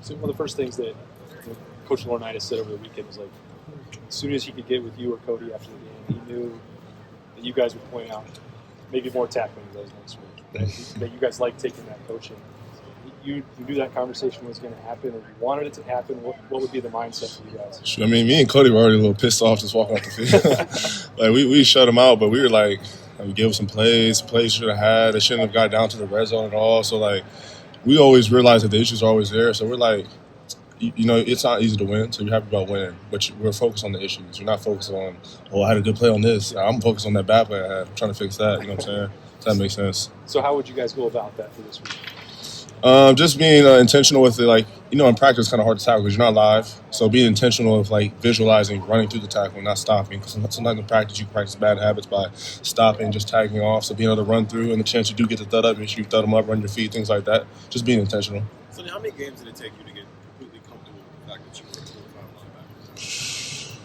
So one of the first things that Coach Laurinaitis said over the weekend was like, as soon as he could get with you or Cody after the game, he knew that you guys would point out maybe more tackling those next week. That you guys like taking that coaching. You knew that conversation was going to happen, or you wanted it to happen. What would be the mindset for you guys? I mean, me and Cody were already a little pissed off just walking off the field. Like we shut him out, but we were like, we gave him some plays should have had. They shouldn't have got down to the red zone at all. So like, we always realize that the issues are always there. So we're like, it's not easy to win, so you're happy about winning. But we're focused on the issues. You're not focused on, I had a good play on this. I'm focused on that bad play I had. I'm trying to fix that. You know what I'm saying? Does that make sense? So how would you guys go about that for this week? Just being intentional with it. Like, in practice it's kind of hard to tackle because you're not live. So being intentional of, like, visualizing, running through the tackle and not stopping. Because sometimes in practice you can practice bad habits by stopping, just tagging off. So being able to run through, and the chance you do get the thud up, make sure you thud them up, run your feet, things like that. Just being intentional. Sonny, how many games did it take you to get completely comfortable with the fact that you were a full-time linebacker?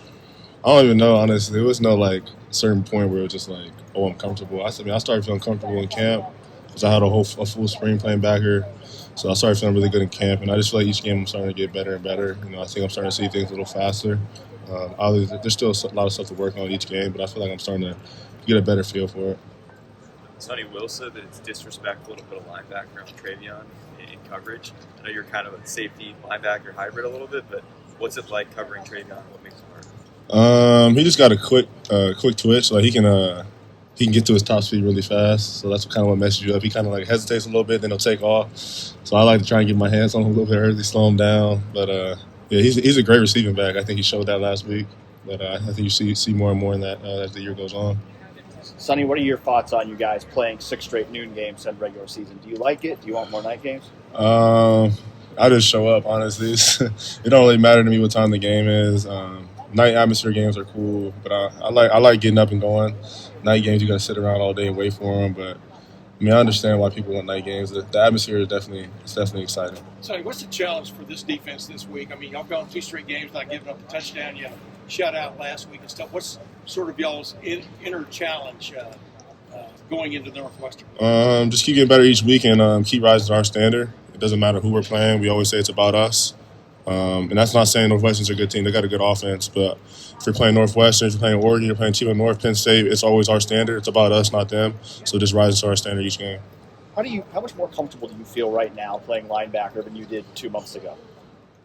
I don't even know, honestly. There was no, like, certain point where it was just like, I'm comfortable. I started feeling comfortable in camp because I had a full spring playing backer. So I started feeling really good in camp, and I just feel like each game I'm starting to get better and better. I think I'm starting to see things a little faster. Obviously, there's still a lot of stuff to work on each game, but I feel like I'm starting to get a better feel for it. Sonny Will said that it's disrespectful to put a linebacker on Travion in coverage. I know you're kind of a safety linebacker hybrid a little bit, but what's it like covering Travion? What makes it hard? He just got a quick twitch. Like he can get to his top speed really fast, so that's kind of what messes you up. He kind of like hesitates a little bit, then he'll take off. So I like to try and get my hands on him a little bit early, slow him down. But he's a great receiving back. I think he showed that last week. But I think you see more and more in that as the year goes on. Sonny, what are your thoughts on you guys playing 6 straight noon games in regular season? Do you like it? Do you want more night games? I just show up, honestly. It don't really matter to me what time the game is. Night atmosphere games are cool, but I like getting up and going. Night games, you got to sit around all day and wait for them. But I understand why people want night games. The atmosphere is definitely exciting. Sonny, what's the challenge for this defense this week? Y'all gone 2 straight games not giving up a touchdown. You had a shutout last week and stuff. What's sort of y'all's inner challenge going into Northwestern? Just keep getting better each week and keep rising to our standard. It doesn't matter who we're playing. We always say it's about us. And that's not saying Northwestern's a good team. They got a good offense. But if you're playing Northwestern, if you're playing Oregon, you're playing Team of North, Penn State, it's always our standard. It's about us, not them. So just rising to our standard each game. How much more comfortable do you feel right now playing linebacker than you did 2 months ago?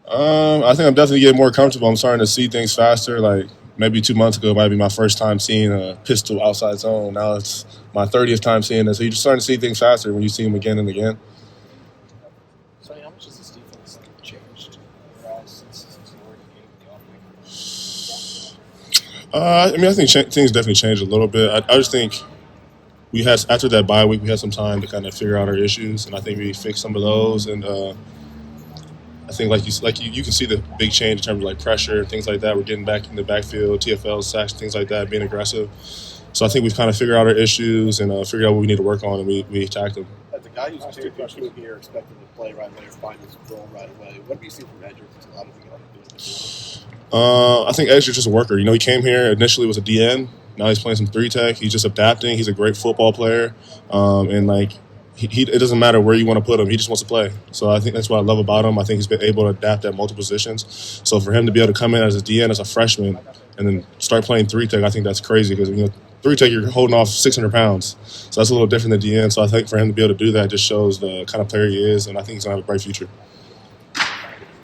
I think I'm definitely getting more comfortable. I'm starting to see things faster. Like maybe 2 months ago might be my first time seeing a pistol outside zone. Now it's my 30th time seeing it. So you're just starting to see things faster when you see them again and again. Sonny, how much has this defense changed since the Oregon game? I think things definitely changed a little bit. I just think we had, after that bye week, we had some time to kind of figure out our issues, and I think we fixed some of those. And I think you can see the big change in terms of like pressure, things like that. We're getting back in the backfield, TFL, sacks, things like that, being aggressive. So I think we've kind of figured out our issues and figured out what we need to work on, and we attacked them. As a guy who's came here expecting to play right away or find his role right away, what do you see from Edric that's allowed him to get on the field? I think Edric's just a worker. He came here initially was a DN. Now he's playing some 3-tech. He's just adapting. He's a great football player, and it doesn't matter where you want to put him. He just wants to play. So I think that's what I love about him. I think he's been able to adapt at multiple positions. So for him to be able to come in as a DN as a freshman and then start playing 3-tech, I think that's crazy because 3-tech you're holding off 600 pounds. So that's a little different than DN. So I think for him to be able to do that just shows the kind of player he is, and I think he's going to have a bright future.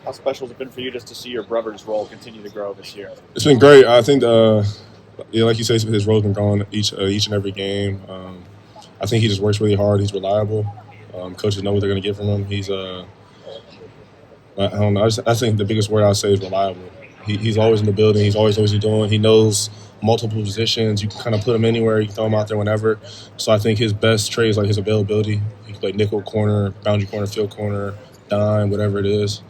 How special has it been for you just to see your brother's role continue to grow this year? It's been great. I think, like you say, his role's been growing each and every game. I think he just works really hard. He's reliable. Coaches know what they're going to get from him. He's I don't know. I think the biggest word I'd say is reliable. He's always in the building. He's always doing. He knows multiple positions. You can kind of put him anywhere. You can throw him out there whenever. So I think his best trait is like his availability. He can play nickel, corner, boundary corner, field corner, dime, whatever it is.